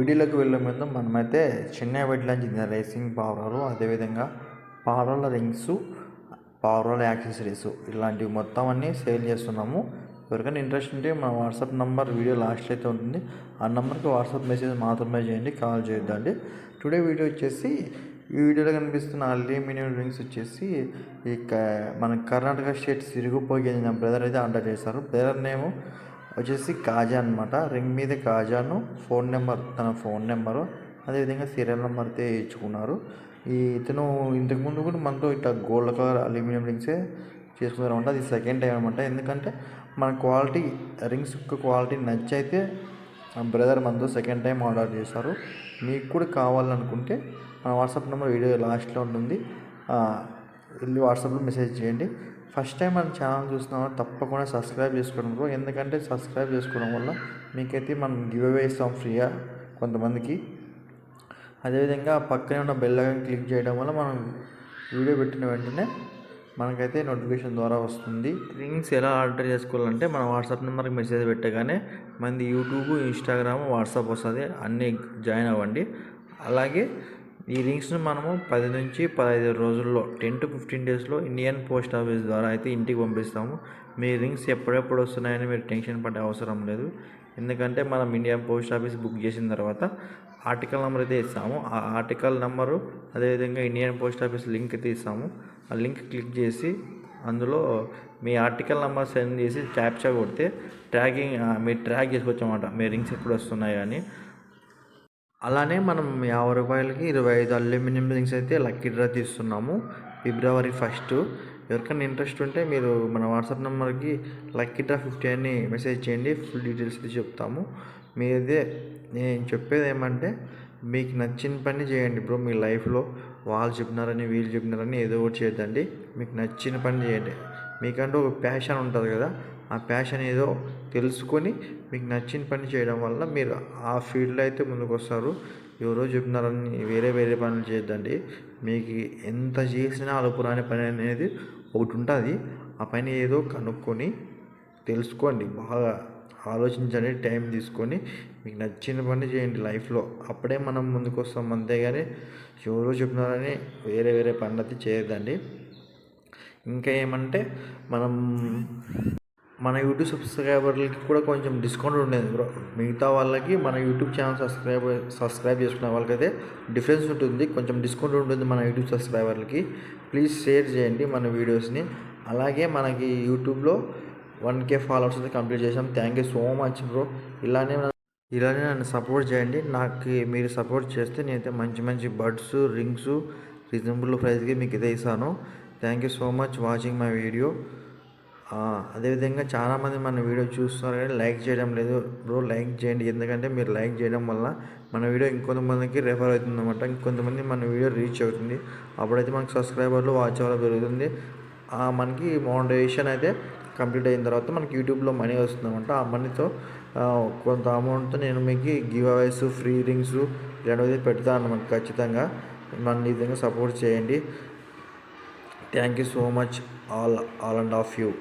వీడియోలోకి వెళ్ళే ముందు మనమైతే చెన్నై వైట్ రేసింగ్ పవర్లు, అదేవిధంగా పవర్ల రింగ్స్, పవర్ల యాక్సెసరీస్ ఇలాంటివి మొత్తం అన్నీ సేల్ చేస్తున్నాము. ఎవరికైనా ఇంట్రెస్ట్ ఉంటే మన వాట్సాప్ నెంబర్ వీడియో లాస్ట్ అయితే ఉంటుంది. ఆ నెంబర్కి వాట్సాప్ మెసేజ్ మాత్రమే చేయండి, కాల్ చేయొద్దండి. టుడే వీడియో వచ్చేసి ఈ వీడియోలో కనిపిస్తున్న అల్యూమినియం రింగ్స్ వచ్చేసి మన కర్ణాటక స్టేట్ సిరుగుపోయి బ్రదర్ అయితే ఆర్డర్ చేశారు. బ్రదర్ నేమ్ వచ్చేసి కాజా అనమాట. రింగ్ మీద కాజాను ఫోన్ నెంబర్, తన ఫోన్ నెంబరు, అదేవిధంగా సీరియల్ నెంబర్ అయితే ఇచ్చుకున్నారు. ఇతను ఇంతకుముందు కూడా మనతో ఇట్లా గోల్డ్ కలర్ అల్యూమినియం రింగ్సే చేసుకున్నారు అనమాట. అది సెకండ్ టైం అనమాట. ఎందుకంటే మన క్వాలిటీ రింగ్స్ క్వాలిటీ నచ్చైతే బ్రదర్ మనతో సెకండ్ టైం ఆర్డర్ చేశారు. మీకు కూడా కావాలనుకుంటే మన వాట్సాప్ నెంబర్ వీడియో లాస్ట్లో ఉంటుంది, వెళ్ళి వాట్సాప్లో మెసేజ్ చేయండి. ఫస్ట్ టైం మన ఛానల్ చూస్తున్నామో తప్పకుండా సబ్స్క్రైబ్ చేసుకోవడం, ఎందుకంటే సబ్స్క్రైబ్ చేసుకోవడం వల్ల మీకైతే మనం గివ్ అవే ఇస్తాం ఫ్రీగా కొంతమందికి. అదేవిధంగా పక్కనే ఉన్న బెల్ ఐకాన్ క్లిక్ చేయడం వల్ల మనం వీడియో పెట్టిన వెంటనే మనకైతే నోటిఫికేషన్ ద్వారా వస్తుంది. రింగ్స్ ఎలా ఆర్డర్ చేసుకోవాలంటే మన వాట్సాప్ నెంబర్కి మెసేజ్ పెట్టగానే మనది యూట్యూబ్, ఇన్స్టాగ్రామ్, వాట్సాప్ వస్తుంది, అన్నీ జాయిన్ అవ్వండి. అలాగే ఈ రింగ్స్ను మనము 10 నుంచి 15 రోజుల్లో 10 to 15 డేస్లో ఇండియన్ పోస్ట్ ఆఫీస్ ద్వారా అయితే ఇంటికి పంపిస్తాము. మీ రింగ్స్ ఎప్పుడెప్పుడు వస్తున్నాయని మీరు టెన్షన్ పడే అవసరం లేదు. ఎందుకంటే మనం ఇండియన్ పోస్ట్ ఆఫీస్ బుక్ చేసిన తర్వాత ఆర్టికల్ నెంబర్ అయితే ఇస్తాము. ఆ ఆర్టికల్ నెంబరు, అదేవిధంగా ఇండియన్ పోస్ట్ ఆఫీస్ లింక్ అయితే ఇస్తాము. ఆ లింక్ క్లిక్ చేసి అందులో మీ ఆర్టికల్ నెంబర్ సెండ్ చేసి క్యాప్చా కొడితే మీరు ట్రాక్ చేసుకోవచ్చు అన్నమాట, మీ రింగ్స్ ఎప్పుడు వస్తున్నాయి అని. అలానే మనం 50 రూపాయలకి 25 అల్యూమినియం రింగ్స్ అయితే లక్కీ డ్రా తీస్తున్నాము February 1. ఎవరికైనా ఇంట్రెస్ట్ ఉంటే మీరు మన వాట్సాప్ నెంబర్కి లక్కీ డ్రా 50 అని మెసేజ్ చేయండి, ఫుల్ డీటెయిల్స్ అయితే చెప్తాము. మీదే నేను చెప్పేది ఏమంటే మీకు నచ్చిన పని చేయండి బ్రో. మీ లైఫ్లో వాళ్ళు చెప్పినారని వీళ్ళు చెప్పినారని ఏదో ఒకటి చేయొద్దండి. మీకు నచ్చిన పని చేయండి. మీకంటూ ఒక ప్యాషన్ ఉంటుంది కదా, ఆ ప్యాషన్ ఏదో తెలుసుకొని మీకు నచ్చిన పని చేయడం వల్ల మీరు ఆ ఫీల్డ్లో అయితే ముందుకు వస్తారు. ఎవరో చెప్పినారని వేరే పనులు చేయొద్దండి. మీకు ఎంత చేసినా అలుపురాని పని అనేది ఒకటి ఉంటుంది. ఆ పని ఏదో కనుక్కొని తెలుసుకోండి, బాగా ఆలోచించండి, టైం తీసుకొని మీకు నచ్చిన పని చేయండి లైఫ్లో. అప్పుడే మనం ముందుకు వస్తాం. అంతేగాని ఎవరో చెప్పినారని వేరే పనులు అయితే చేయొద్దండి. ఇంకా ఏమంటే మన యూట్యూబ్ సబ్స్క్రైబర్లకి కూడా కొంచెం డిస్కౌంట్ ఉండేది బ్రో. మిగతా వాళ్ళకి మన యూట్యూబ్ ఛానల్ సబ్స్క్రైబ్ చేసుకునే వాళ్ళకైతే డిఫరెన్స్ ఉంటుంది, కొంచెం డిస్కౌంట్ ఉంటుంది మన యూట్యూబ్ సబ్స్క్రైబర్లకి. ప్లీజ్ షేర్ చేయండి మన వీడియోస్ని. అలాగే మనకి యూట్యూబ్లో 1K ఫాలోవర్స్ అయితే కంప్లీట్ చేసాం. Thank you so much bro. ఇలానే నన్ను సపోర్ట్ చేయండి. నాకు మీరు సపోర్ట్ చేస్తే నేనైతే మంచి బడ్స్, రింగ్స్ రీజనబుల్ ప్రైస్కి మీకు ఇదే ఇస్తాను. Thank you so much watching my video. అదేవిధంగా చాలామంది మన వీడియో చూస్తున్నారు కానీ లైక్ చేయడం లేదు బ్రో. లైక్ చేయండి, ఎందుకంటే మీరు లైక్ చేయడం వల్ల మన వీడియో ఇంకొంతమందికి రెఫర్ అవుతుంది అన్నమాట. ఇంకొంతమంది మన వీడియో రీచ్ అవుతుంది. అప్పుడైతే మనకు సబ్స్క్రైబర్లు, వాచ్ అవర్ పెరుగుతుంది. మనకి మోనటైజేషన్ అయితే కంప్లీట్ అయిన తర్వాత మనకి యూట్యూబ్లో మనీ వస్తుంది అనమాట. ఆ మనీతో కొంత అమౌంట్తో నేను మీకు గివ్ అవేస్, ఫ్రీ రింగ్స్ ఇలాంటివి పెడతాను అన్నమాట. ఖచ్చితంగా మన ఈ విధంగా సపోర్ట్ చేయండి. Thank you so much all and of you.